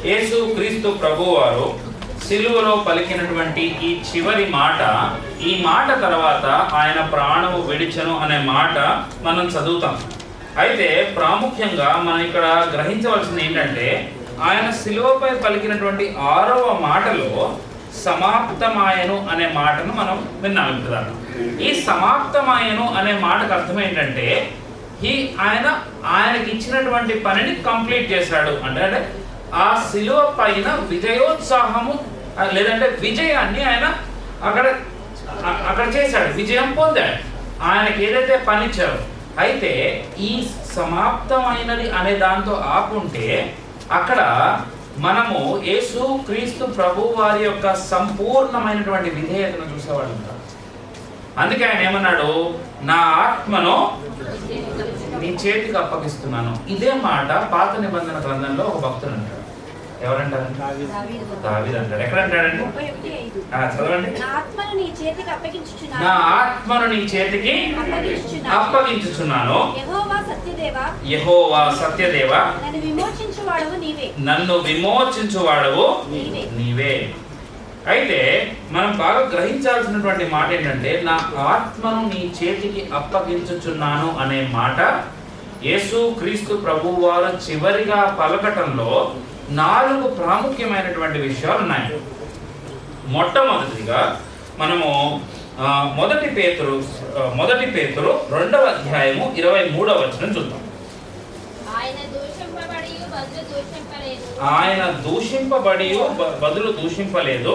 యేసు క్రీస్తు ప్రభువారు సిలువలో పలికినటువంటి ఈ చివరి మాట, ఈ మాట తర్వాత ఆయన ప్రాణము విడిచెను అనే మాట మనం చదువుతాం. అయితే ప్రాముఖ్యంగా మనం ఇక్కడ గ్రహించవలసింది ఏంటంటే, ఆయన సిలువపై పలికినటువంటి 6వ మాటలో సమాప్తమాయను అనే మాటను మనం విన్నాం. ఇప్పుడు ఈ సమాప్తమాయను అనే మాటకు అర్థం ఏంటంటే, ఆయనకి ఇచ్చినటువంటి పనిని కంప్లీట్ చేశాడు అంటే ఆ సిలువ పైన విజయోత్సాహము లేదంటే విజయాన్ని ఆయన అక్కడ చేశాడు, విజయం పొందాడు, ఆయనకి ఏదైతే పని ఇచ్చారో. అయితే ఈ సమాప్తమైనది అనే దాంతో ఆపుంటే అక్కడ మనము యేసు క్రీస్తు ప్రభు వారి యొక్క సంపూర్ణమైనటువంటి విధేయతను చూసేవాళ్ళు ఉంటారు. అందుకే ఆయన ఏమన్నాడు, నా ఆత్మను నీ చేతికి అప్పగిస్తున్నాను. ఇదే మాట పాత నిబంధన గ్రంథంలో ఒక భక్తుడు అంటాడు. ఎవరంటారు? దావీదు అంటాడు. ఎక్కడ అంటాడండి? చదవండి. నా ఆత్మను నీ చేతికి అప్పగించుచున్నాను. యెహోవా సత్యదేవా, నన్ను విమోచించువాడవు నీవే. అయితే మనం బాగా గ్రహించాల్సినటువంటి మాట ఏంటంటే, నా ఆత్మను నీ చేతికి అప్పగించుచున్నాను అనే మాట యేసు క్రీస్తు ప్రభువు వారు చివరిగా పలకటంలో 4 ప్రాముఖ్యమైనటువంటి విషయాలు ఉన్నాయి. మొట్టమొదటిగా మనము మొదటి పేతురు 2వ అధ్యాయము 23వ వచనం చూద్దాం. ఆయన దూషింపబడి బదులు దూషింపలేదు,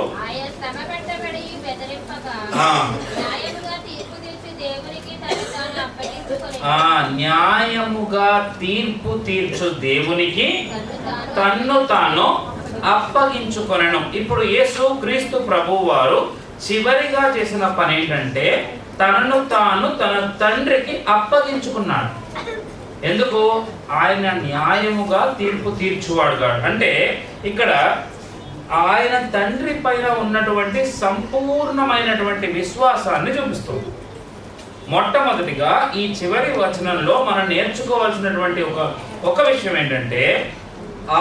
న్యాయముగా తీర్పు తీర్చు దేవునికి తన్ను తాను అప్పగించుకొనెను. ఇప్పుడు యేసు క్రీస్తు ప్రభువు వారు చివరిగా చేసిన పని ఏంటంటే, తనను తాను తన తండ్రికి అప్పగించుకున్నాడు. ఎందుకు? ఆయన న్యాయముగా తీర్పు తీర్చువాడుగా. అంటే ఇక్కడ ఆయన తండ్రి పైన ఉన్నటువంటి సంపూర్ణమైనటువంటి విశ్వాసాన్ని చూపిస్తుంది. మొట్టమొదటిగా ఈ చివరి వచనంలో మనం నేర్చుకోవాల్సినటువంటి ఒక విషయం ఏంటంటే,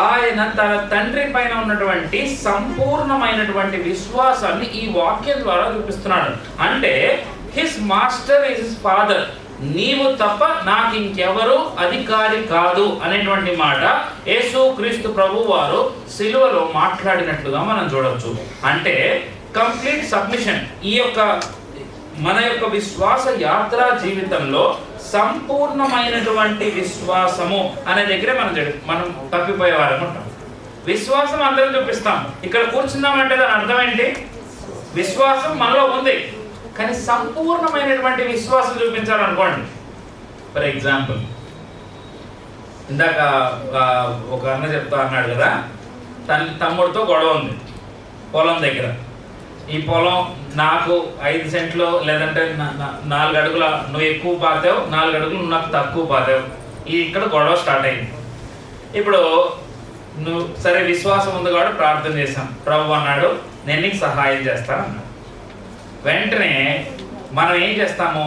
ఆయన తన తండ్రి పైన ఉన్నటువంటి సంపూర్ణమైనటువంటి విశ్వాసాన్ని ఈ వాక్యం ద్వారా చూపిస్తున్నాడు. అంటే his master is his father, నీవు తప్ప నాకు ఇంకెవరు అధికారి కాదు అనేటువంటి మాట యేసు క్రీస్తు ప్రభు వారు సిలువలో మాట్లాడినట్లుగా మనం చూడవచ్చు. అంటే కంప్లీట్ సబ్మిషన్. మన యొక్క విశ్వాస యాత్రా జీవితంలో సంపూర్ణమైనటువంటి విశ్వాసము అనే దగ్గరే మనం తప్పిపోయేవారు ఉంటాం. విశ్వాసం అందరం చూపిస్తాం, ఇక్కడ కూర్చున్నామంటే దాని అర్థం ఏంటి? విశ్వాసం మనలో ఉంది, కానీ సంపూర్ణమైనటువంటి విశ్వాసం చూపించాలనుకోండి. ఫర్ ఎగ్జాంపుల్, ఇందాక ఒక అన్న చెప్తా అన్నాడు కదా, తమ్ముడితో గొడవ ఉంది పొలం దగ్గర. ఈ పొలం నాకు 5 సెంట్లు లేదంటే 4 అడుగుల నువ్వు ఎక్కువ పాతావు, 4 అడుగులు నువ్వు నాకు తక్కువ పాతావు. ఇక్కడ గొడవ స్టార్ట్ అయింది. ఇప్పుడు నువ్వు సరే విశ్వాసం ఉంది కాబట్టి ప్రార్థన చేశాం, ప్రభు అన్నాడు నేను నీకు సహాయం చేస్తాను అన్నాడు. వెంటనే మనం ఏం చేస్తాము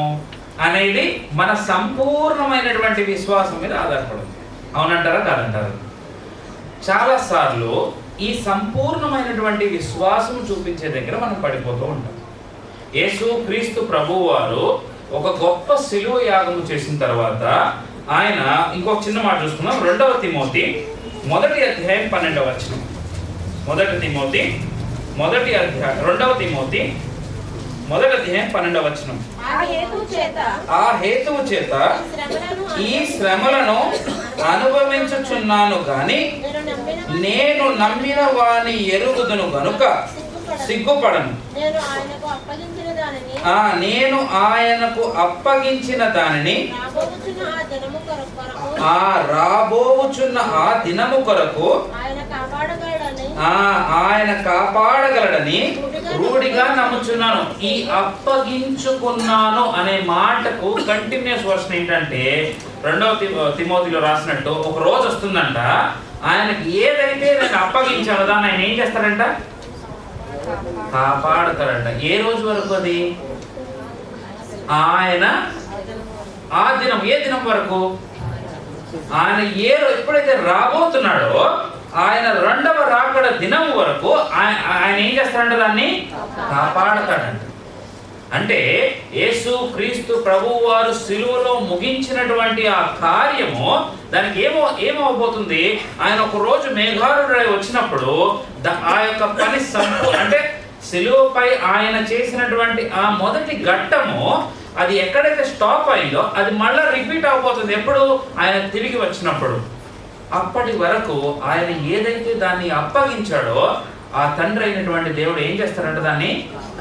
అనేది మన సంపూర్ణమైనటువంటి విశ్వాసం మీద ఆధారపడుతుంది. అవునంటారా కాదంటారా? చాలాసార్లు ఈ సంపూర్ణమైనటువంటి విశ్వాసం చూపించే దగ్గర మనం పడిపోతూ ఉంటాం. యేసు క్రీస్తు ప్రభువు వారు ఒక గొప్ప సిలువ యాగము చేసిన తర్వాత ఆయన ఇంకొక చిన్న మాట చూసుకున్నాం. 2వ తిమోతి 1వ అధ్యాయం 12వ వచనం. 2వ తిమోతి 1వ అధ్యాయం 12వ వచనం. ఆ హేతువు చేత ఈ శ్రమలను అనుభవించుచున్నాను గాని నేను నమ్మిన వాని ఎరుగుదును గనుక సిగ్గుపడను. నేను ఆయనకు అప్పగించిన దానిని రాబోవుచున్న ఆ దినము కొరకు ఆయన కాపాడగలడని రూఢిగా నమ్ముచున్నాను. ఈ అప్పగించుకున్నాను అనే మాటకు కంటిన్యూస్ వర్షన్ ఏంటంటే, 2వ తిమోతిలో రాసినట్టు ఒక రోజు వస్తుందంట, ఆయనకి ఏదైతే నేను అప్పగించాలో దాన్ని ఆయన ఏం చేస్తాడంట? కాపాడతాడంట. ఏ రోజు వరకు అది? ఆయన ఆ దినం, ఏ దినం వరకు? ఆయన ఎప్పుడైతే రాబోతున్నాడో, ఆయన రెండవ రాకడ దినం వరకు ఆయన ఏం చేస్తాడంట? దాన్ని కాపాడతాడంట. అంటే యేసు క్రీస్తు ప్రభువు వారు సిలువలో ముగించినటువంటి ఆ కార్యము దానికి ఏమవబోతుంది? ఆయన ఒక రోజు మేఘారుడై వచ్చినప్పుడు ఆ యొక్క పని అంటే సిలువపై ఆయన చేసినటువంటి ఆ మొదటి ఘట్టము అది ఎక్కడైతే స్టాప్ అయిందో అది మళ్ళీ రిపీట్ అవబోతుంది. ఎప్పుడు? ఆయన తిరిగి వచ్చినప్పుడు. అప్పటి వరకు ఆయన ఏదైతే దాన్ని అప్పగించాడో ఆ తండ్రి అయినటువంటి దేవుడు ఏం చేస్తాడంటే దాన్ని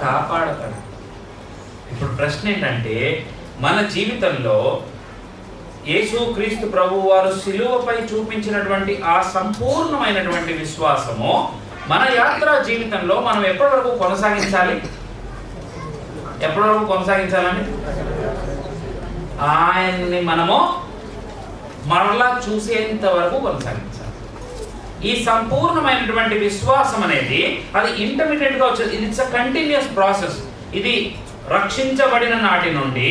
కాపాడతాడు. ఇప్పుడు ప్రశ్న ఏంటంటే, మన జీవితంలో యేసు క్రీస్తు ప్రభువు వారు సిలువపై చూపించినటువంటి ఆ సంపూర్ణమైనటువంటి విశ్వాసము మన యాత్రా జీవితంలో మనం ఎప్పటి వరకు కొనసాగించాలి? ఎప్పటి వరకు కొనసాగించాలండి? ఆయన్ని మనము మరలా చూసేంత వరకు కొనసాగించాలి. ఈ సంపూర్ణమైనటువంటి విశ్వాసం అనేది అది ఇంటర్మీడియట్ గా వచ్చేది. It's a continuous process. ఇది రక్షించబడిన నాటి నుండి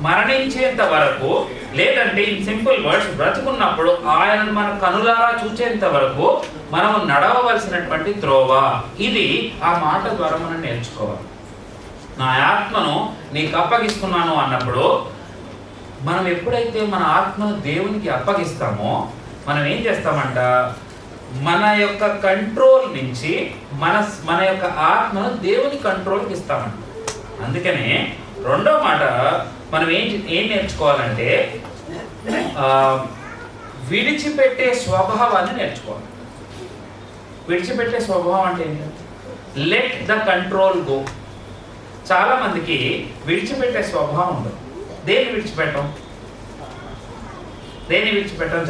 మరణించేంత వరకు, లేదంటే ఇన్ సింపుల్ వర్డ్స్ బ్రతుకున్నప్పుడు ఆయనను మన కనులారా చూచేంత వరకు మనము నడవవలసినటువంటి త్రోవ. ఇది ఆ మాట ద్వారా మనం నేర్చుకోవాలి. నా ఆత్మను నీకు అప్పగిస్తున్నాను అన్నప్పుడు మనం ఎప్పుడైతే మన ఆత్మను దేవునికి అప్పగిస్తామో మనం ఏం చేస్తామంట? మన యొక్క కంట్రోల్ నుంచి మన యొక్క ఆత్మను దేవుని కంట్రోల్కి ఇస్తామంట. అందుకనే రెండో మాట మనం ఏం నేర్చుకోవాలంటే విడిచిపెట్టే స్వభావాన్ని నేర్చుకోవాలి. విడిచిపెట్టే స్వభావం అంటే ఏంటి? Let the control go. చాలా మందికి విడిచిపెట్టే స్వభావం ఉండదు. దేన్ని విడిచిపెట్టం?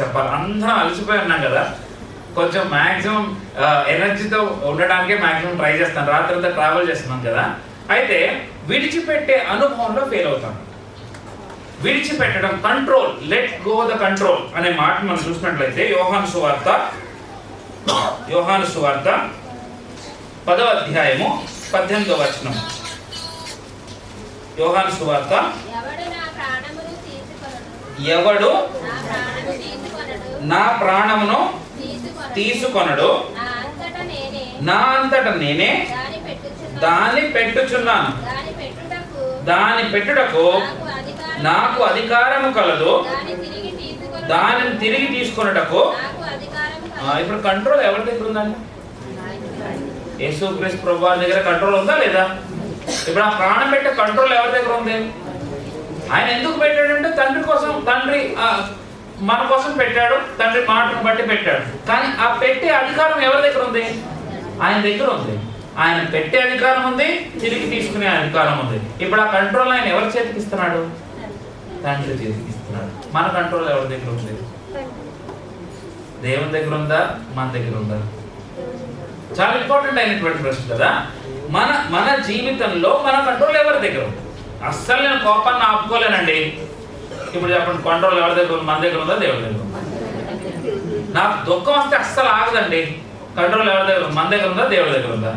చెప్పాలి. అందరం అలసిపోయి ఉన్నాం కదా, కొంచెం మ్యాక్సిమం ఎనర్జీతో ఉండడానికే మ్యాక్సిమం ట్రై చేస్తాను. రాత్రంతా ట్రావెల్ చేస్తున్నాం కదా, అయితే విడిచిపెట్టే అనుభవంలో ఫెయిల్ అవుతాం. విడిచిపెట్టడం, control, let go the control అనే మాట మనం చూసినట్లయితే యోహాను సువార్త 10వ అధ్యాయము 18వ వచనం. యోహాను సువార్త, ఎవడు నా ప్రాణమును తీసుకొనడు, నా అంతట నేనే దాన్ని పెట్టుచున్నాను, దాని పెట్టుటకు నాకు అధికారము కలదు, దానిని తిరిగి తీసుకొనుటకు. ఇప్పుడు కంట్రోల్ ఎవరి దగ్గర ఉందండి? యేసు క్రీస్తు ప్రభువు దగ్గర కంట్రోల్ ఉందా లేదా? ఇప్పుడు ఆ ప్రాణం పెట్టే కంట్రోల్ ఎవరి దగ్గర ఉంది? ఆయన ఎందుకు పెట్టాడంటే తండ్రి కోసం, తండ్రి మన కోసం పెట్టాడు, తండ్రి మాటను బట్టి పెట్టాడు. కానీ ఆ పెట్టే అధికారం ఎవరి దగ్గర ఉంది? ఆయన దగ్గర ఉంది. ఆయన పెట్టే అధికారం ఉంది, తిరిగి తీసుకునే అధికారం ఉంది. ఇప్పుడు ఆ కంట్రోల్ ఆయన ఎవరి చేతికి ఇస్తున్నాడు? తండ్రి చేతికి ఇస్తున్నాడు. మన కంట్రోల్ ఎవరి దగ్గర ఉంది? దేవుని దగ్గర ఉందా, మన దగ్గర ఉందా? చాలా ఇంపార్టెంట్ అయినటువంటి ప్రశ్న కదా. మన జీవితంలో మన కంట్రోల్ ఎవరి దగ్గర ఉంది? అస్సలు నేను కోపాన్ని ఆపుకోలేనండి. ఇప్పుడు చెప్పండి, కంట్రోల్ ఎవరి దగ్గర ఉంది? మన దగ్గర ఉందా, దేవుడి దగ్గర ఉందా? నాకు దుఃఖం వస్తే అస్సలు ఆగదండి. కంట్రోల్ ఎవరి దగ్గర ఉంది? మన దగ్గర ఉందా, దేవుడి దగ్గర ఉందా?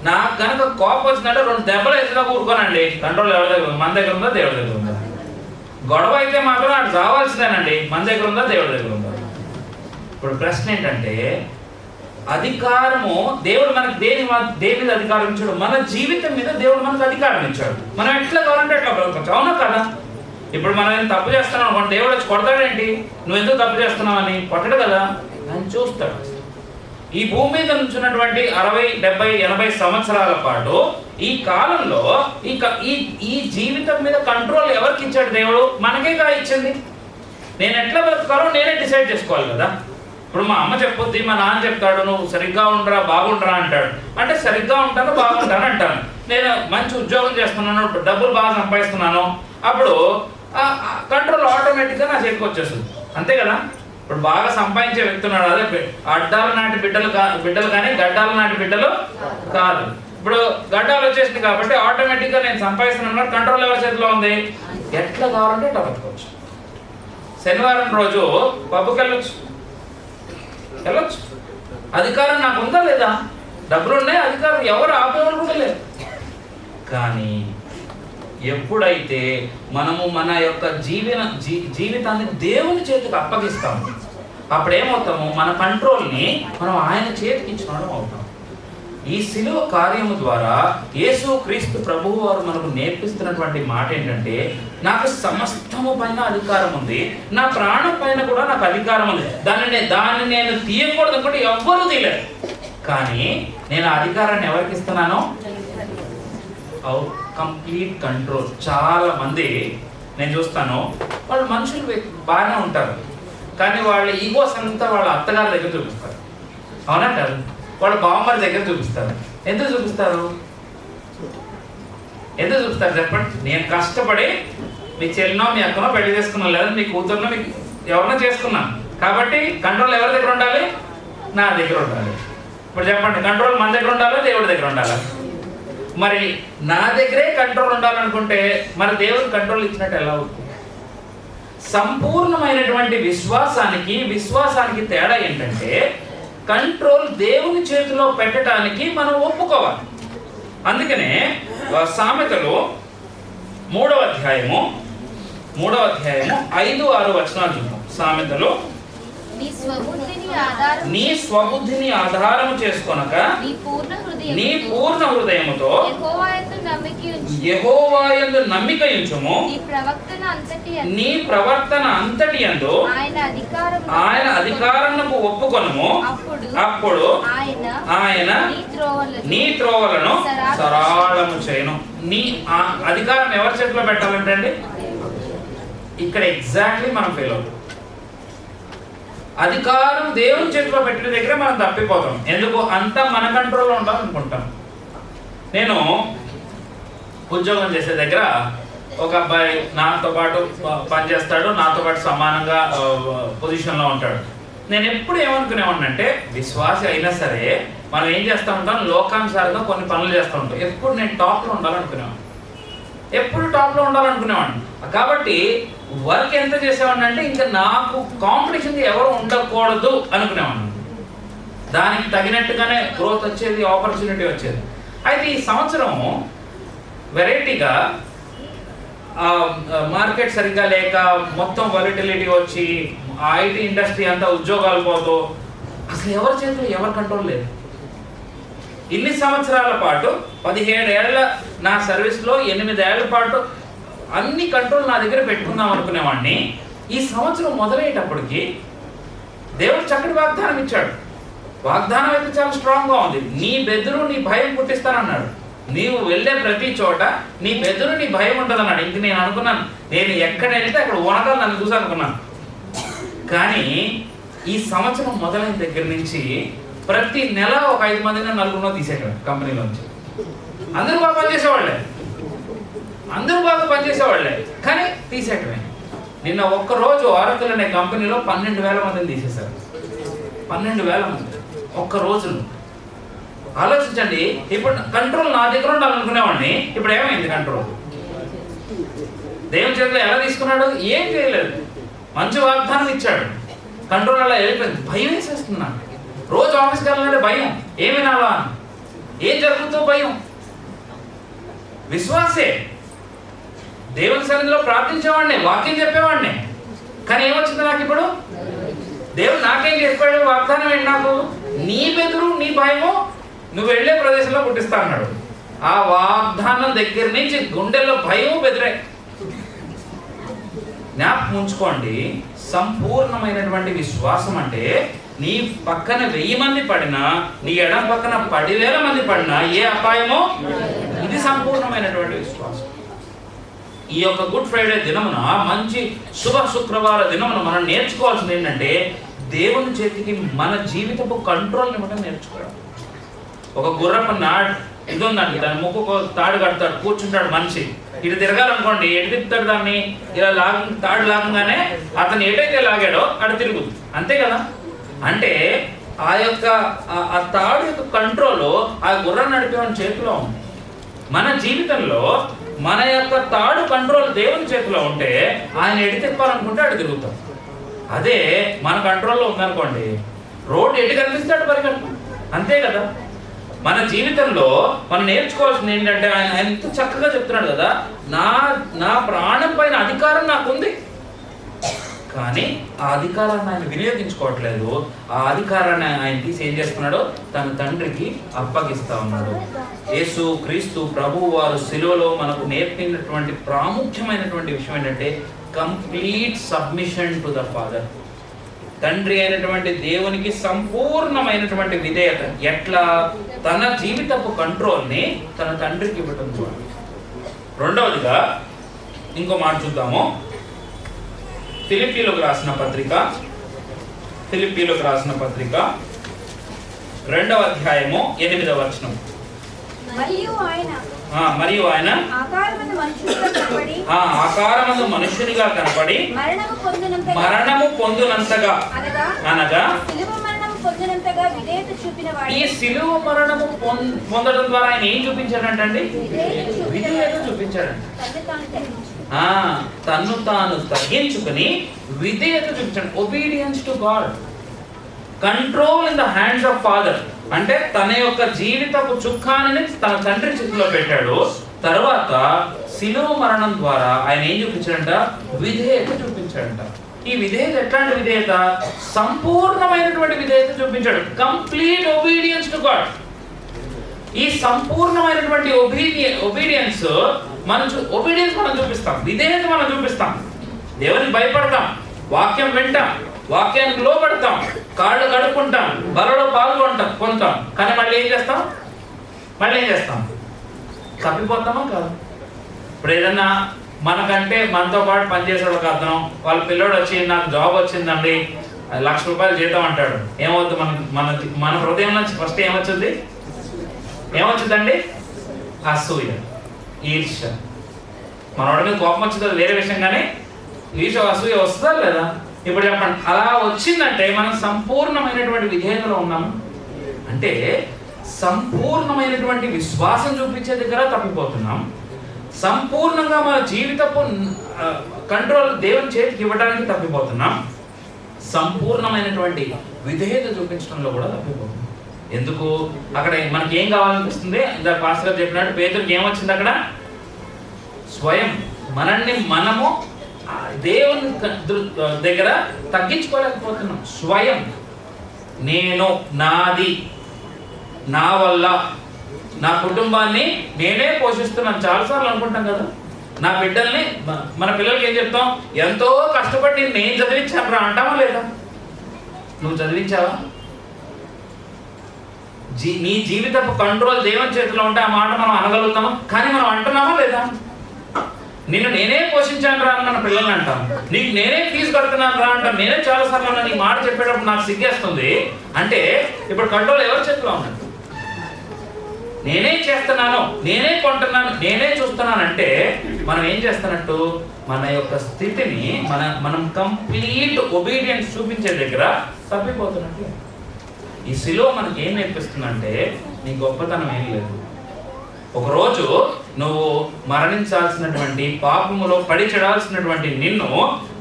నాకు కనుక కోపం వచ్చినట్టు 2 దెబ్బలు వేసినా కూరుకోనండి. కంట్రోల్ ఎవరి దగ్గర ఉంది? మన దగ్గర ఉందా, దేవుడి దగ్గర ఉందా? గొడవ అయితే మాత్రం అటు రావాల్సిందేనండి. మన దగ్గర ఉందా, దేవుడి దగ్గర ఉందా? ఇప్పుడు ప్రశ్న ఏంటంటే, అధికారము దేవుడు మనకి దేని మీద అధికారం ఇచ్చాడు? మన జీవితం మీద దేవుడు మనకు అధికారం ఇచ్చాడు. మనం ఎట్లా కావాలంటే ఎట్లా బ్రతకచ్చు. అవునా కదా? ఇప్పుడు మనం ఏం తప్పు చేస్తున్నాం అనుకోండి, దేవుడు వచ్చి కొడతాడేంటి? నువ్వు ఎందుకు తప్పు చేస్తున్నావు అని కొట్టడు కదా, ఆయన చూస్తాడు. ఈ భూమి మీద నుంచున్నటువంటి 60, 70, 80 సంవత్సరాల పాటు ఈ కాలంలో ఈ జీవితం మీద కంట్రోల్ ఎవరికి ఇచ్చాడు? దేవుడు మనకేగా ఇచ్చింది. నేను ఎట్లా బ్రతకాలో నేనే డిసైడ్ చేసుకోవాలి కదా. ఇప్పుడు మా అమ్మ చెప్పొద్ది, మా నాన్న చెప్తాడు నువ్వు సరిగ్గా ఉండరా, బాగుండరా అంటాడు. అంటే సరిగ్గా ఉంటాను, బాగుంటాను అంటాను. నేను మంచి ఉద్యోగం చేస్తున్నాను, డబ్బులు బాగా సంపాదిస్తున్నాను, అప్పుడు కంట్రోల్ ఆటోమేటిక్గా నా చేతికి వచ్చేస్తుంది. అంతే కదా. ఇప్పుడు బాగా సంపాదించే వ్యక్తి ఉన్నాడు, అదే అడ్డాల నాటి బిడ్డలు కానీ గడ్డాల నాటి బిడ్డలు కాదు. ఇప్పుడు గడ్డాలు వచ్చేసింది కాబట్టి ఆటోమేటిక్గా నేను సంపాదిస్తున్నాను, కంట్రోల్ ఎవరి చేతిలో ఉంది? ఎట్లా కావాలంటే అట్లా బతకవచ్చు. శనివారం రోజు పబ్బుకి వెళ్ళొచ్చు, అధికారం నాకు ఉందా లేదా? డబ్బులు ఉన్నాయి, అధికారం ఎవరు ఆపేవాళ్ళు కూడా లేదు. కానీ ఎప్పుడైతే మనము మన యొక్క జీవితాన్ని దేవుని చేతికి అప్పగిస్తాము, అప్పుడేమవుతాము, మన కంట్రోల్ని మనం ఆయన చేతికి ఇచ్చిన అవుతాం. ఈ శిలువ కార్యము ద్వారా యేసు క్రీస్తు ప్రభువు వారు మనకు నేర్పిస్తున్నటువంటి మాట ఏంటంటే, నాకు సమస్తము పైన అధికారం ఉంది, నా ప్రాణం పైన కూడా నాకు అధికారం ఉంది. దాన్ని నేను తీయకూడదు అనుకుంటే ఎవ్వరూ తీయలేరు. కానీ నేను ఆ అధికారాన్ని ఎవరికి ఇస్తున్నాను? Complete control. చాలా మంది నేను చూస్తాను, వాళ్ళు మనుషులు బాగానే ఉంటారు, కానీ వాళ్ళ ఈగోస్ అంతా వాళ్ళ అత్తగారి దగ్గర చూపిస్తారు. అవునంటారు, వాళ్ళ బావమ్మడి దగ్గర చూపిస్తారు. ఎందుకు చూపిస్తారు చెప్పండి? నేను కష్టపడి మీ చెల్లినో మీ అక్కనో పెళ్లి చేసుకున్నాను, లేదా మీ కూతురునో మీకు ఎవరినో చేసుకున్నాను, కాబట్టి కంట్రోల్ ఎవరి దగ్గర ఉండాలి? నా దగ్గర ఉండాలి. ఇప్పుడు చెప్పండి, కంట్రోల్ మన దగ్గర ఉండాలా దేవుడి దగ్గర ఉండాలా? మరి నా దగ్గరే కంట్రోల్ ఉండాలనుకుంటే మరి దేవుడు కంట్రోల్ ఇచ్చినట్టు ఎలా అవుతుంది? సంపూర్ణమైనటువంటి విశ్వాసానికి తేడా ఏంటంటే, కంట్రోల్ దేవుని చేతిలో పెట్టడానికి మనం ఒప్పుకోవాలి. అందుకనే సామెతలు 3వ అధ్యాయము 5-6 వచనాలు చూద్దాం. సామెతలు, నీ స్వబుద్ధిని ఆధారము చేసుకొనక నీ పూర్ణ హృదయముతో యెహోవా యందు నమ్మిక ఉంచుము, నీ ప్రవర్తన అంతటి యందు ఆయన అధికారమునకు ఒప్పుకొనుము, అప్పుడు ఆయన నీ త్రోవలను సరళము చేయును. నీ అధికారం ఎవరి చేతిలో పెట్టాలంటే అండి, ఇక్కడ ఎగ్జాక్ట్లీ మనం ఫెయిల్ అవుతాం. అధికారం దేవుని చేతిలో పెట్టిన దగ్గర మనం తప్పిపోతాం. ఎందుకు? అంతా మన కంట్రోల్లో ఉండాలనుకుంటాం. నేను ఉద్యోగం చేసే దగ్గర ఒక అబ్బాయి నాతో పాటు పనిచేస్తాడు, నాతో పాటు సమానంగా పొజిషన్లో ఉంటాడు. నేను ఎప్పుడు ఏమనుకునేవాడిని అంటే, విశ్వాసి అయినా సరే మనం ఏం చేస్తూ ఉంటాం, లోకానుసారంగా కొన్ని పనులు చేస్తూ ఉంటాం. ఎప్పుడు నేను టాప్లో ఉండాలనుకునేవాడిని, కాబట్టి వర్క్ ఎంత చేసేవాడిని అంటే, ఇంకా నాకు కాంపిటీషన్ ఎవరు ఉండకూడదు అనుకునేవాడిని. దానికి తగినట్టుగానే గ్రోత్ వచ్చేది, ఆపర్చునిటీ వచ్చేది. అయితే ఈ సంవత్సరం వెరైటీగా మార్కెట్ సరిగ్గా లేక మొత్తం వాలిటిలిటీ వచ్చి ఐటీ ఇండస్ట్రీ అంతా ఉద్యోగాలు పోతూ అసలు ఎవరి చేతులు ఎవరి కంట్రోల్ లేదు. ఇన్ని సంవత్సరాల పాటు 17 ఏళ్ల నా సర్వీస్లో 8 ఏళ్ల పాటు అన్ని కంట్రోల్ నా దగ్గర పెట్టుకుందాం అనుకునేవాడిని. ఈ సంవత్సరం మొదలయ్యేటప్పటికి దేవుడు చక్కటి వాగ్దానం ఇచ్చాడు. వాగ్దానం అయితే చాలా స్ట్రాంగ్గా ఉంది. నీ బెదురు నీ భయం పుట్టిస్తానన్నాడు. నీవు వెళ్ళే ప్రతి చోట నీ బెదురు నీ భయం ఉండదు అన్నాడు. ఇంక నేను అనుకున్నాను, నేను ఎక్కడ వెళ్తే అక్కడ వనకాలు నన్ను చూసి అనుకున్నాను. కానీ ఈ సంవత్సరం మొదలైన దగ్గర నుంచి ప్రతి నెల ఒక 5 మందిని 4 తీసేయడం కంపెనీలోంచి. అందరూ బాగా పనిచేసేవాళ్ళే కానీ తీసేయటమే. నిన్న ఒక్కరోజు ఆరకులు అనే కంపెనీలో 12,000 మందిని తీసేశారు. 12,000 మంది ఒక్క రోజును. ఆలోచించండి. ఇప్పుడు కంట్రోల్ నా దగ్గర ఉండాలనుకునేవాడిని, ఇప్పుడు ఏమైంది కంట్రోల్? దేవుని చేతిలో ఎలా తీసుకున్నాడు? ఏం చేయలేదు. మంచి వాగ్దానం ఇచ్చాడు, కంట్రోల్ అలా వెళ్ళిపోయింది. భయం వేసేస్తున్నాను. రోజు ఆఫీస్కి వెళ్ళాలంటే భయం, ఏమి వినాలా, ఏం జరుగుతుందో భయం. విశ్వాసే, దేవుని సన్నిధిలో ప్రార్థించేవాడిని, వాక్యం చెప్పేవాడిని, కానీ ఏమొచ్చింది నాకు ఇప్పుడు? దేవుడు నాకేం చెప్పాడు? వాగ్దానం ఏంటి నాకు? నీ బెదురు నీ భయము నువ్వు వెళ్ళే ప్రదేశంలో పుట్టిస్తా అన్నాడు. ఆ వాగ్దానం దగ్గర నుంచి గుండెల్లో భయం బెదిరే. జ్ఞాపకం ఉంచుకోండి, సంపూర్ణమైనటువంటి విశ్వాసం అంటే నీ పక్కన 1000 మంది పడినా, నీ ఎడం పక్కన 10,000 మంది పడినా ఏ అపాయమో. ఇది సంపూర్ణమైనటువంటి విశ్వాసం. ఈ యొక్క గుడ్ ఫ్రైడే దినమున, మంచి శుభ శుక్రవార దినమున మనం నేర్చుకోవాల్సింది ఏంటంటే, దేవుని చేతికి మన జీవితపు కంట్రోల్ని ఇవ్వడం నేర్చుకోవడం. ఒక గుర్రపు ఇది ఉందండి, దాని ముక్కు తాడు కడతాడు, కూర్చుంటాడు మనిషి. ఇటు తిరగాలనుకోండి, ఎటు తిప్పుతాడు దాన్ని? ఇలా తాడు లాగంగానే అతను ఎటైతే లాగాడో అటు తిరుగుతుంది, అంతే కదా? అంటే ఆ యొక్క ఆ తాడు యొక్క కంట్రోల్ ఆ గుర్రం నడిపేవాని చేతిలో ఉంది. మన జీవితంలో మన యొక్క తాడు కంట్రోల్ దేవుని చేతిలో ఉంటే ఆయన ఎటు తిప్పాలనుకుంటే అటు తిరుగుతాం. అదే మన కంట్రోల్లో ఉందనుకోండి, రోడ్డు ఎటు కనిపిస్తాడు పరిగెత్తాం, అంతే కదా? మన జీవితంలో మనం నేర్చుకోవాల్సింది ఏంటంటే, ఆయన ఎంత చక్కగా చెప్తున్నాడు కదా, నా ప్రాణం పైన అధికారం నాకుంది. కానీ ఆ అధికారాన్ని ఆయన వినియోగించుకోవట్లేదు. ఆ అధికారాన్ని ఆయన తీసి ఏం చేస్తున్నాడో తన తండ్రికి అప్పగిస్తా ఉన్నాడు. యేసు క్రీస్తు ప్రభువు వారు శిలువలో మనకు నేర్పినటువంటి ప్రాముఖ్యమైనటువంటి విషయం ఏంటంటే complete submission to the father. తండ్రి అయినటువంటి దేవునికి సంపూర్ణమైనటువంటి విధేయత. ఎట్లా? తన జీవితపు కంట్రోల్ని తన తండ్రికి ఇవ్వటం ద్వారా. రెండవదిగా ఇంకో మాట చూద్దాము. ఫిలిప్పీలకు రాసిన పత్రిక 2వ అధ్యాయము 8వ వచనం. మరియు ఆయన ఆకారమందు మనుష్యునిగా కనపడి మరణము పొందునంతగా అనగా ఈ సిలువ మరణము పొందడం ద్వారా ఆయన ఏం చూపించాడంటండి? విధేయత చూపించాడంట. తన్ను తాను తగ్గించుకుని విధేయత చూపించాడు. Obedience to God, control in the hands of father. అంటే తన యొక్క జీవితపు చుక్కాని తన తండ్రి చేతిలో పెట్టాడు. తర్వాత శిలువ మరణం ద్వారా ఆయన ఏం చూపించాడంట? విధేయత చూపించాడంట. ఈ విధేయత ఎట్లాంటి విధేయత? సంపూర్ణమైనటువంటి విధేయత చూపించాడు. Complete obedience to God. ఈ సంపూర్ణమైనటువంటి ఒబీడియన్స్ మనం చూపిస్తాం, విధేయత మనం చూపిస్తాం. దేవునికి భయపడతాం, వాక్యం వింటాం, వాక్యానికి లోపడతాం, కాళ్ళు కడుక్కుంటాం, బలలో పాల్గొంటాం. కానీ మళ్ళీ ఏం చేస్తాం? తప్పిపోతామా కాదు? ఇప్పుడు ఏదన్నా మనకంటే మనతో పాటు పనిచేసే ఒక అతను వాళ్ళ పిల్లోడు వచ్చి నాకు జాబ్ వచ్చిందండి, 1,00,000 రూపాయలు జీతం అంటాడు. ఏమవుతుంది? మన హృదయం నుంచి ఫస్ట్ ఏమొచ్చిందండి? అసూయ, ఈర్ష్య. మనోడి మీద కోపం వచ్చింది వేరే విషయం, కానీ ఈర్ష్య అసూయ వస్తుందా లేదా? ఇప్పుడు చెప్పండి. అలా వచ్చిందంటే మనం సంపూర్ణమైనటువంటి విధేయతలో ఉన్నాము. అంటే సంపూర్ణమైనటువంటి విశ్వాసం చూపించే దగ్గర తప్పిపోతున్నాం. సంపూర్ణంగా మన జీవితపు కంట్రోల్ దేవుని చేతికి ఇవ్వడానికి తప్పిపోతున్నాం. సంపూర్ణమైనటువంటి విధేయత చూపించడంలో కూడా తప్పిపోతున్నాం. ఎందుకు? అక్కడ మనకి ఏం కావాలనిపిస్తుంది? ఇందాక పాస్టర్ గారు చెప్పినట్టు పేతురుకి ఏమొచ్చింది? అక్కడ స్వయం మనము దేవుని దగ్గర తగ్గించుకోలేకపోతున్నాం. స్వయం, నేను, నాది, నా వల్ల, నా కుటుంబాన్ని నేనే పోషిస్తున్నాను. చాలాసార్లు అనుకుంటాం కదా, నా బిడ్డల్ని, మన పిల్లలకి ఏం చెప్తాం? ఎంతో కష్టపడి నేను చదివించాను రా అంటావా లేదా? నువ్వు చదివించావా? నీ జీవితపు కంట్రోల్ దేవుని చేతిలో ఉంటే ఆ మాట మనం అనగలుగుతామా? కానీ మనం అంటున్నామా లేదా? నిన్ను నేనే పోషించాను రా అని మన పిల్లల్ని అంటాం. నీకు నేనే ఫీజు కడుతున్నాను రా అంటాం. నేనే చాలాసార్లు నీ మాట చెప్పేటప్పుడు నాకు సిగ్గేస్తుంది. అంటే ఇప్పుడు కంట్రోల్ ఎవరి చేతిలో ఉన్నది? నేనే చేస్తున్నాను, నేనే కొంటున్నాను, నేనే చూస్తున్నాను అంటే మనం ఏం చేస్తున్నట్టు? మన యొక్క స్థితిని మనం కంప్లీట్ ఒబీడియన్స్ చూపించే దగ్గర తప్పిపోతున్నట్టు. ఈ శిలువ మనకి ఏం నేర్పిస్తుందంటే నీ గొప్పతనం ఏం లేదు. ఒకరోజు నువ్వు మరణించాల్సినటువంటి, పాపములో పడి చెడాల్సినటువంటి నిన్ను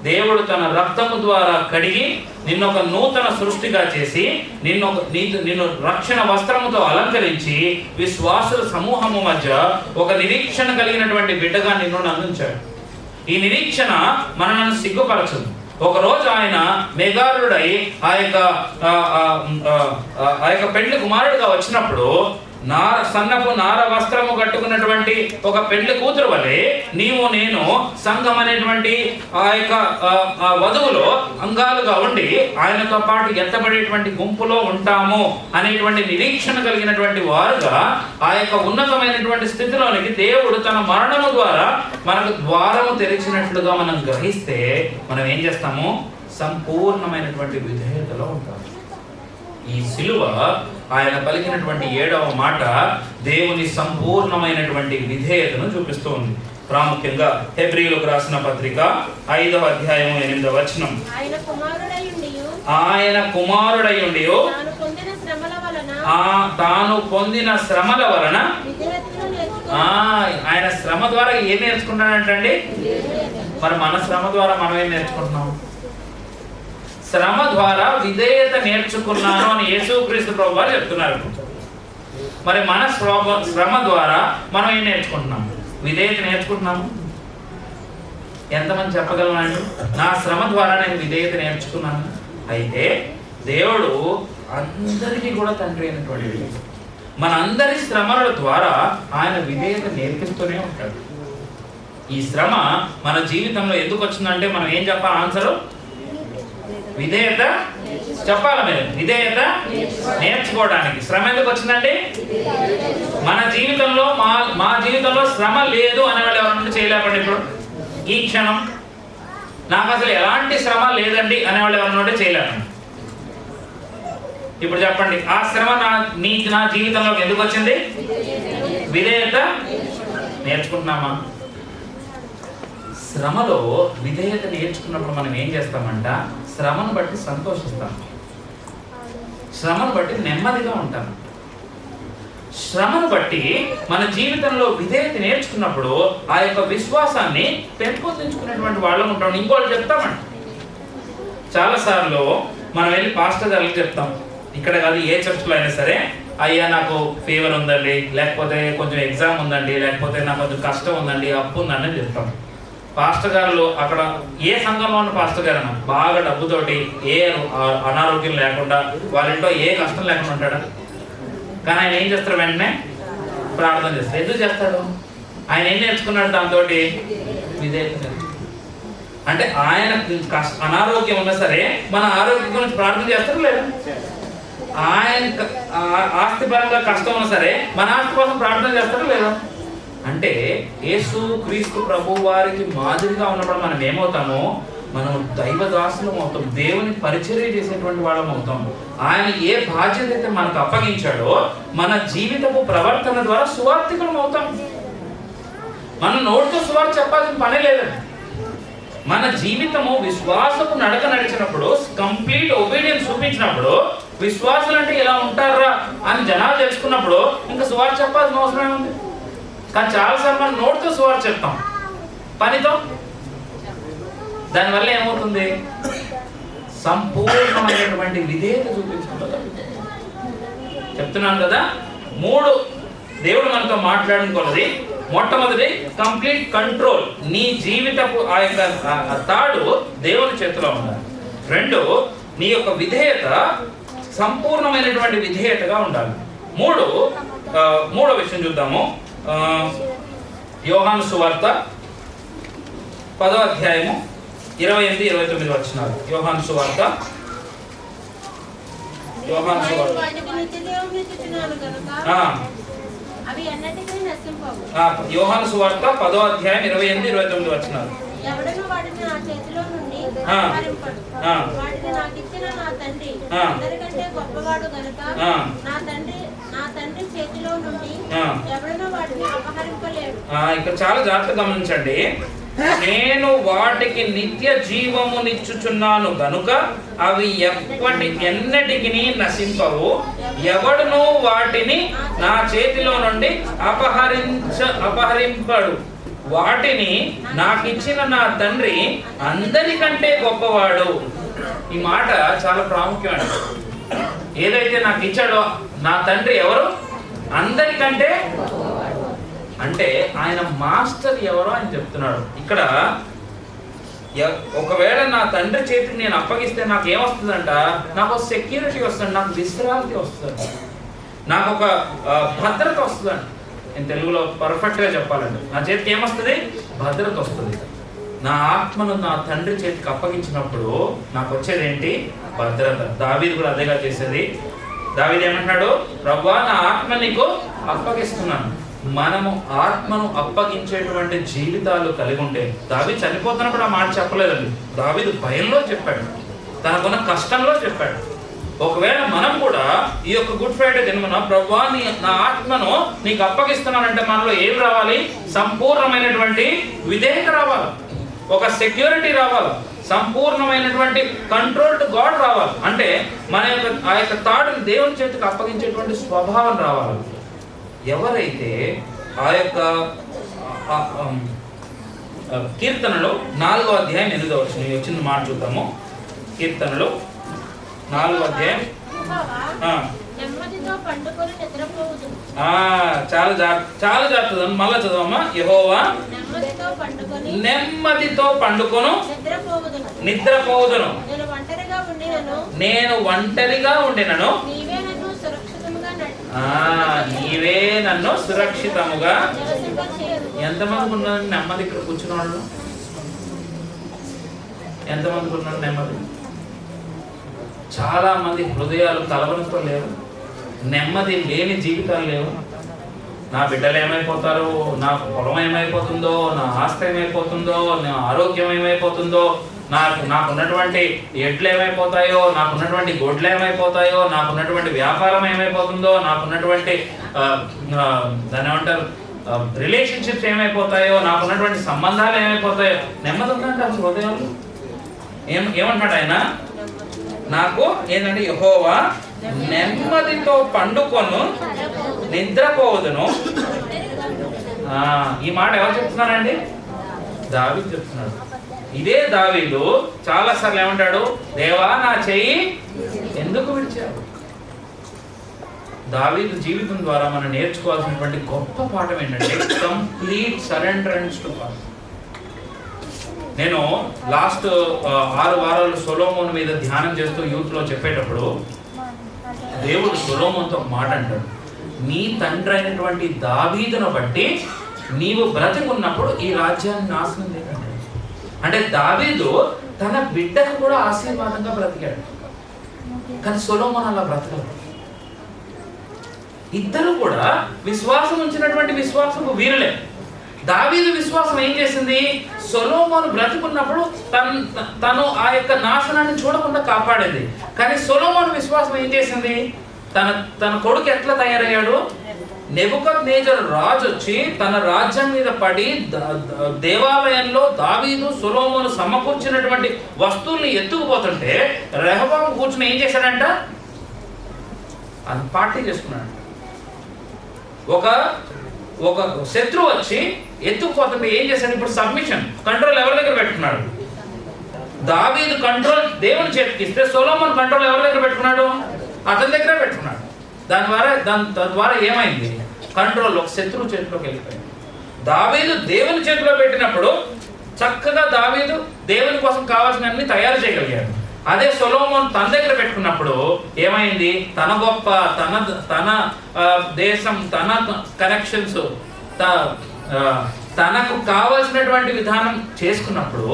దేవుడు తన రక్తము ద్వారా కడిగి నిన్ను ఒక నూతన సృష్టిగా చేసి నిన్ను రక్షణ వస్త్రముతో అలంకరించి విశ్వాసుల సమూహము మధ్య ఒక నిరీక్షణ కలిగినటువంటి బిడ్డగా నిన్ను అందించాడు. ఈ నిరీక్షణ మనల్ని సిగ్గుపరచదు. ఒకరోజు ఆయన మేఘారుడై ఆ యొక్క పెండ్లి కుమారుడిగా వచ్చినప్పుడు సన్నపు నార వస్త్రము కట్టుకున్నటువంటి ఒక పెండ్లి కూతురు వలె నీవు నేను సంఘం అనేటువంటి ఆ యొక్క వధువులో అంగాలుగా ఉండి ఆయనతో పాటు ఎత్తబడేటువంటి గుంపులో ఉంటాము అనేటువంటి నిరీక్షణ కలిగినటువంటి వారుగా ఆ యొక్క ఉన్నతమైనటువంటి స్థితిలోనికి దేవుడు తన మరణము ద్వారా మనకు ద్వారము తెరిచినట్లుగా మనం గ్రహిస్తే మనం ఏం చేస్తాము? సంపూర్ణమైనటువంటి విధేయతలో ఉంటాము. ఈ శిలువ ఆయన పలికినటువంటి 7వ మాట దేవుని సంపూర్ణమైనటువంటి విధేయతను చూపిస్తూ ఉంది. ప్రాముఖ్యంగా హెబ్రీయులకు రాసిన పత్రిక 5వ అధ్యాయం 8వ వచనం. ఆయన కుమారుడయుండి తాను పొందిన శ్రమల వలన ఆయన శ్రమ ద్వారా ఏం నేర్చుకుంటాడంటండి? మరి మన శ్రమ ద్వారా మనం ఏం నేర్చుకుంటున్నాం? శ్రమ ద్వారా విధేయత నేర్చుకున్నాను అని యేసుక్రీస్తు ప్రభువారు చెప్తున్నారు. మరి మన శ్రమ ద్వారా మనం ఏం నేర్చుకుంటున్నాం? విధేయత నేర్చుకుంటున్నాము. ఎంతమంది చెప్పగలమండి? నా శ్రమ ద్వారా నేను విధేయత నేర్చుకున్నాను. అయితే దేవుడు అందరికీ కూడా తండ్రి అయినటువంటి మన అందరి శ్రమల ద్వారా ఆయన విధేయత నేర్పిస్తూనే ఉంటాడు. ఈ శ్రమ మన జీవితంలో ఎందుకు వచ్చిందంటే మనం ఏం చెప్పాలి? ఆన్సరు విధేయత చెప్పాలి. మీరు విధేయత నేర్చుకోవడానికి. శ్రమ ఎందుకు వచ్చిందండి? మన జీవితంలో మా జీవితంలో శ్రమ లేదు అనేవాళ్ళు ఎవరైనా చేయలేకండి. ఇప్పుడు ఈ క్షణం నాకు అసలు ఎలాంటి శ్రమ లేదండి అనేవాళ్ళు ఎవరైనా చేయలేకండి. ఇప్పుడు చెప్పండి, ఆ శ్రమ నా జీవితంలోకి ఎందుకు వచ్చింది? విధేయత నేర్చుకుంటున్నామా? శ్రమలో విధేయత నేర్చుకున్నప్పుడు మనం ఏం చేస్తామంట? శ్రమను బట్టి సంతోషిస్తాం, శ్రమను బట్టి నెమ్మదిగా ఉంటాం. శ్రమను బట్టి మన జీవితంలో విధేయత నేర్చుకున్నప్పుడు ఆ యొక్క విశ్వాసాన్ని పెంపొందించుకునేటువంటి వాళ్ళం ఉంటాం. ఇంకోటి చెప్తామండి, చాలాసార్లు మనం వెళ్ళి పాస్టర్ గారికి చెప్తాం, ఇక్కడ కాదు ఏ చర్చ్లో అయినా సరే, అయ్యా నాకు ఫీవర్ ఉందండి, లేకపోతే కొంచెం ఎగ్జామ్ ఉందండి, లేకపోతే నాకు కొంచెం కష్టం ఉందండి, అప్పు ఉందండి చెప్తాం. పాస్టర్ గారు అక్కడ ఏ సంఘంలో ఉన్న పాస్టర్ గారు అన్న బాగా డబ్బుతోటి ఏ అనారోగ్యం లేకుండా వాళ్ళ ఇంట్లో ఏ కష్టం లేకుండా ఉంటాడా? కానీ ఆయన ఏం చేస్తాడు? వెంటనే ప్రార్థన చేస్తాడు. ఎందుకు చేస్తాడు? ఆయన ఏం నేర్చుకున్నాడు? దాంతో విధేయత. అంటే ఆయన అనారోగ్యం ఉన్నా సరే మన ఆరోగ్యం గురించి ప్రార్థన చేస్తాడు లేదా? ఆయన ఆస్తిపరంగా కష్టం ఉన్నా సరే మన ఆస్తి కోసం ప్రార్థన చేస్తాడు లేదా? అంటే యేసు క్రీస్తు ప్రభు వారికి మాదిరిగా ఉన్నప్పుడు మనం ఏమవుతామో? మనం దైవదాసులం అవుతాం, దేవుని పరిచర్య చేసేటువంటి వాళ్ళం అవుతాం. ఆయన ఏ బాధ్యత అయితే మనకు అప్పగించాడో మన జీవితపు ప్రవర్తన ద్వారా సువార్థికులం అవుతాం. మనం నోటితో సువార్త చెప్పాల్సిన పనే లేదండి. మన జీవితము విశ్వాసపు నడక నడిచినప్పుడు, కంప్లీట్ ఒబీడియన్స్ చూపించినప్పుడు, విశ్వాసులు అంటే ఇలా ఉంటారా అని జనాలు తెలుసుకున్నప్పుడు ఇంకా సువార్త చెప్పాల్సిన అవసరమే ఉంది. కానీ చాలాసార్లు మనం నోటితో సువార్త చెప్తాం, పనితో. దానివల్ల ఏమవుతుంది? సంపూర్ణమైనటువంటి విధేయత చూపించడం. చెప్తున్నాను కదా, 3 దేవుడు మనతో మాట్లాడుకోవాలి. మొట్టమొదటి కంప్లీట్ కంట్రోల్. నీ జీవితపు ఆ యొక్క తాడు దేవుని చేతిలో ఉండాలి. 2 నీ యొక్క విధేయత సంపూర్ణమైనటువంటి విధేయతగా ఉండాలి. 3వ విషయం చూద్దాము. యోహాను సువార్త 10వ అధ్యాయము 28-29 వచనాలు. యోహాను సువార్త యోహాను సువార్త 10వ అధ్యాయం 28-29 వచనాలు. ఎవడను వాటిని నా చేతిలో నుండి వాటిని నాకు ఇచ్చిన నా తండ్రి అందరికంటే గొప్పవాడు గనుక నా తండ్రి చేతిలో నుండి ఎవడను వాటిని అపహరింపలేడు. ఇక్కడ చాలా జాగ్రత్తగా గమనించండి. నేను వాటికి నిత్య జీవమునిచ్చుచున్నాను గనుక అవి ఎన్నటికి నశింపవు, ఎవడును వాటిని నా చేతిలో నుండి అపహరింపడు. వాటిని నాకిచ్చిన నా తండ్రి అందరికంటే గొప్పవాడు. ఈ మాట చాలా ప్రాముఖ్యమైనది. ఏదైతే నాకు ఇచ్చాడో నా తండ్రి ఎవరు? అందరికంటే. అంటే ఆయన మాస్టర్ ఎవరో అని చెప్తున్నాడు. ఇక్కడ ఒకవేళ నా తండ్రి చేతికి నేను అప్పగిస్తే నాకు ఏమొస్తుందంట? నాకు సెక్యూరిటీ వస్తుంది, నాకు విశ్రాంతి వస్తుంది, నాకు ఒక భద్రత వస్తుందండి. నేను తెలుగులో పర్ఫెక్ట్గా చెప్పాలండి, నా చేతికి ఏమొస్తుంది? భద్రత వస్తుంది. నా ఆత్మను నా తండ్రి చేతికి అప్పగించినప్పుడు నాకు వచ్చేది ఏంటి? భద్రత. దావీదు కూడా అదేగా చేసేది. దావీదు ఏమంటున్నాడు? ప్రభువా, నా ఆత్మ నీకు అప్పగిస్తున్నాను. మనము ఆత్మను అప్పగించేటువంటి జీవితాలు కలిగి ఉంటే, దావీదు చనిపోతున్నప్పుడు ఆ మాట చెప్పలేదండి. దావీదు భయంలో చెప్పాడు, తనకున్న కష్టంలో చెప్పాడు. ఒకవేళ మనం కూడా ఈ యొక్క గుడ్ ఫ్రైడే దినమున ప్రభువా నా ఆత్మను నీకు అప్పగిస్తున్నానంటే మనలో ఏం రావాలి? సంపూర్ణమైనటువంటి విధేయత రావాలి, ఒక సెక్యూరిటీ రావాలి, సంపూర్ణమైనటువంటి కంట్రోల్ టు గాడ్ రావాలి. అంటే మన యొక్క ఆ యొక్క తాడుని దేవుని చేతికి అప్పగించేటువంటి స్వభావం రావాలి. ఎవరైతే ఆ యొక్క కీర్తనలో 4వ అధ్యాయం 8వ వచనం వచ్చిన మాట చూద్దాము. కీర్తనలో 4వ అధ్యాయం చాలా జాగ్రత్త. మళ్ళా చదవమ్మా. యెహోవా నెమ్మదితో పండుకొను నిద్రపోవుదును. నేను ఒంటరిగా ఉండినను నీవే నన్ను సురక్షితముగా. ఎంతమందికి ఉన్నాను నెమ్మది? ఇక్కడ కూర్చున్న వాళ్ళు ఎంతమందికి ఉన్నాను నెమ్మది? చాలా మంది హృదయాలు కలవరంతో లేవు, నెమ్మది లేని జీవితాలు లేవు. నా బిడ్డలు ఏమైపోతారు, నా పొలం ఏమైపోతుందో, నా ఆస్తి ఏమైపోతుందో, నా ఆరోగ్యం ఏమైపోతుందో, నాకున్నటువంటి ఎడ్లు ఏమైపోతాయో, నాకున్నటువంటి గొడ్లు ఏమైపోతాయో, నాకున్నటువంటి వ్యాపారం ఏమైపోతుందో, నాకున్నటువంటి దాన్ని ఏమంటారు రిలేషన్షిప్స్ ఏమైపోతాయో, నాకున్నటువంటి సంబంధాలు ఏమైపోతాయో. నెమ్మది ఉందంటే అసలు హృదయాలు ఏమంటున్నాడు ఆయన? నాకు ఏంటంటే యెహోవా నెమ్మదితో పండుకొను నిద్రపోవదును. ఈ మాట ఎవరు చెప్తున్నారండి? దావీదు చెప్తున్నాడు. ఇదే దావీదు చాలా సార్లు ఏమంటాడు? దేవా నా చెయ్యి ఎందుకు విడిచావు? దావీదు జీవితం ద్వారా మనం నేర్చుకోవాల్సినటువంటి గొప్ప పాఠం ఏంటంటే కంప్లీట్ సరెండరెన్స్ టు గాడ్. నేను లాస్ట్ 6 వారాలు సొలొమోను మీద ధ్యానం చేస్తూ యూత్లో చెప్పేటప్పుడు దేవుడు సొలొమోనుతో ఒక మాట అంటాడు, నీ తండ్రి అయినటువంటి దావీదును బట్టి నీవు బ్రతికున్నప్పుడు ఈ రాజ్యాన్ని నాశనం చేయకండి. అంటే దావీదు తన బిడ్డకు కూడా ఆశీర్వాదంగా బ్రతికాడు, కానీ సొలొమోను అలా బ్రతకలేదు. ఇద్దరు కూడా విశ్వాసం ఉంచినటువంటి విశ్వాసపు వీరులే. దావీదు విశ్వాసం ఏం చేసింది? సొలొమోను బ్రతికున్నప్పుడు తను ఆ యొక్క నాశనాన్ని చూడకుండా కాపాడేది. కానీ సొలొమోను విశ్వాసం ఏం చేసింది? తన కొడుకు ఎట్లా తయారయ్యాడు? నెబుకద్నెజరు రాజు వచ్చి తన రాజ్యం మీద పడి దేవాలయంలో దావీదు సొలొమోను సమకూర్చినటువంటి వస్తువుల్ని ఎత్తుకుపోతుంటే రెహబాము కూర్చుని ఏం చేశాడంట? అది పార్టీ చేసుకున్నాడు. ఒక శత్రువు వచ్చి ఎత్తుకుపోతుంటే ఏం చేశాడు? ఇప్పుడు సబ్మిషన్, కంట్రోల్ ఎవరి దగ్గర పెట్టుకున్నాడు? దావీదు కంట్రోల్ దేవుని చేతికి ఇస్తే సొలొమోను కంట్రోల్ ఎవరి దగ్గర పెట్టుకున్నాడు? అతని దగ్గర పెట్టుకున్నాడు. తద్వారా ఏమైంది? కంట్రోల్ ఒక శత్రువు చేతిలోకి వెళ్ళిపోయింది. దావీదు దేవుని చేతిలో పెట్టినప్పుడు చక్కగా దావీదు దేవుని కోసం కావాల్సిన అన్ని తయారు చేయగలిగాడు. అదే సొలొమోను తన దగ్గర పెట్టుకున్నప్పుడు ఏమైంది? తన గొప్ప, తన దేశం, తన కనెక్షన్స్, తనకు కావలసినటువంటి విధానం చేసుకున్నప్పుడు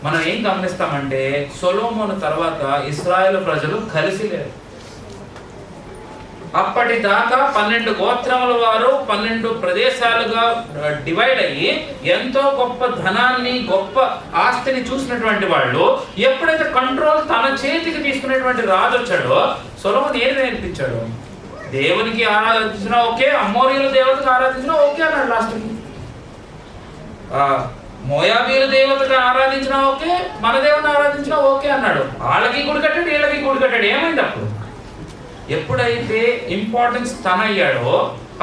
మనం ఏం గమనిస్తామంటే సొలొమోను తర్వాత ఇశ్రాయేలు ప్రజలు కలిసి లేరు. అప్పటిదాకా 12 గోత్రముల వారు 12 ప్రదేశాలుగా డివైడ్ అయ్యి ఎంతో గొప్ప ధనాన్ని, గొప్ప ఆస్తిని చూసినటువంటి వాళ్ళు ఎప్పుడైతే కంట్రోల్ తన చేతికి తీసుకునేటువంటి రాజు వచ్చాడో సొలొమోను ఏది నేర్పించాడు? దేవునికి ఆరాధించినా ఓకే, అమోరీయుల దేవతకు ఆరాధించినా ఓకే అన్నాడు. లాస్ట్కి మోయాబీల దేవతకు ఆరాధించినా ఓకే, మన దేవుని ఆరాధించినా ఓకే అన్నాడు. వాళ్ళకి గుడి కట్టాడు, వీళ్ళకి గుడి కట్టాడు. ఏమైంది అప్పుడు? ఎప్పుడైతే ఇంపార్టెన్స్ తనయ్యాడో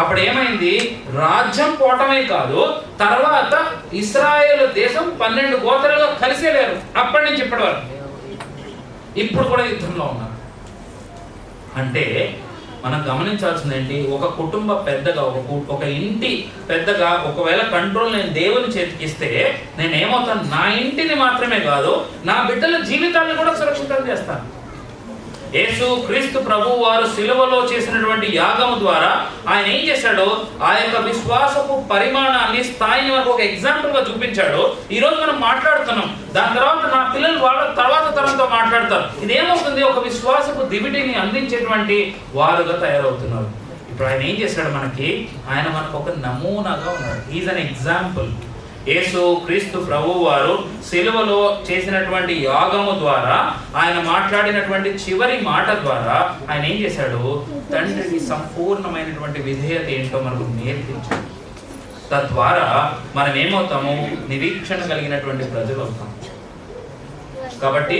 అప్పుడు ఏమైంది? రాజ్యం పోవటమే కాదు, తర్వాత ఇశ్రాయేలు దేశం 12 గోత్రాలుగా కలిసే లేరు. అప్పటి నుంచి ఇప్పటి వరకు ఇప్పుడు కూడా యుద్ధంలో ఉన్నారు. అంటే మనం గమనించాల్సింది ఏంటి? ఒక కుటుంబ పెద్దగా, ఒక ఇంటి పెద్దగా ఒకవేళ కంట్రోల్ నేను దేవుని చేతికిస్తే నేనేమవుతాను? నా ఇంటిని మాత్రమే కాదు, నా బిడ్డల జీవితాలను కూడా సురక్షితం చేస్తాను. యేసు క్రీస్తు ప్రభు వారు సిలువలో చేసినటువంటి యాగము ద్వారా ఆయన ఏం చేశాడు? ఆ యొక్క విశ్వాసపు పరిమాణాన్ని, స్థాయిని మనకు ఒక ఎగ్జాంపుల్ గా చూపించాడు. ఈ రోజు మనం మాట్లాడుతున్నాం, దాని తర్వాత నా పిల్లలు వాళ్ళ తర్వాత తరంతో మాట్లాడతారు. ఇదేమవుతుంది? ఒక విశ్వాసపు దివిటిని అందించేటువంటి వారుగా తయారవుతున్నారు. ఇప్పుడు ఆయన ఏం చేశాడు? ఆయన మనకు ఒక నమూనాగా ఉన్నాడు. Is an example. యేసు క్రీస్తు ప్రభు వారు సిలువలో చేసినటువంటి యాగము ద్వారా, ఆయన మాట్లాడినటువంటి చివరి మాట ద్వారా ఆయన ఏం చేశాడు? తండ్రికి సంపూర్ణమైనటువంటి విధేయత ఏంటో మనకు నేర్పించాడు. తద్వారా మనం ఏమవుతాము? నిరీక్షణ కలిగినటువంటి ప్రజలు అవుతాం. కాబట్టి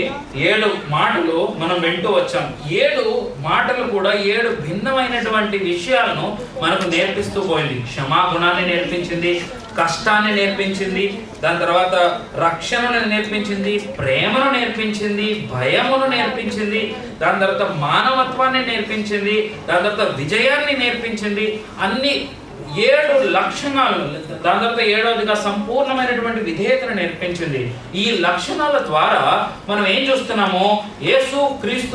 7 మాటలు మనం వింటూ వచ్చాం. 7 మాటలు కూడా 7 భిన్నమైనటువంటి విషయాలను మనకు నేర్పిస్తూ పోయింది. క్షమాగుణాన్ని నేర్పించింది, కష్టాన్ని నేర్పించింది, దాని తర్వాత రక్షణను నేర్పించింది, ప్రేమను నేర్పించింది, భయమును నేర్పించింది, దాని తర్వాత మానవత్వాన్ని నేర్పించింది, దాని తర్వాత విజయాన్ని నేర్పించింది. అన్ని 7 లక్షణాలు, దాని తర్వాత 7వదిగా సంపూర్ణమైనటువంటి విధేయతను నేర్పించింది. ఈ లక్షణాల ద్వారా మనం ఏం చూస్తున్నాము? యేసు క్రీస్తు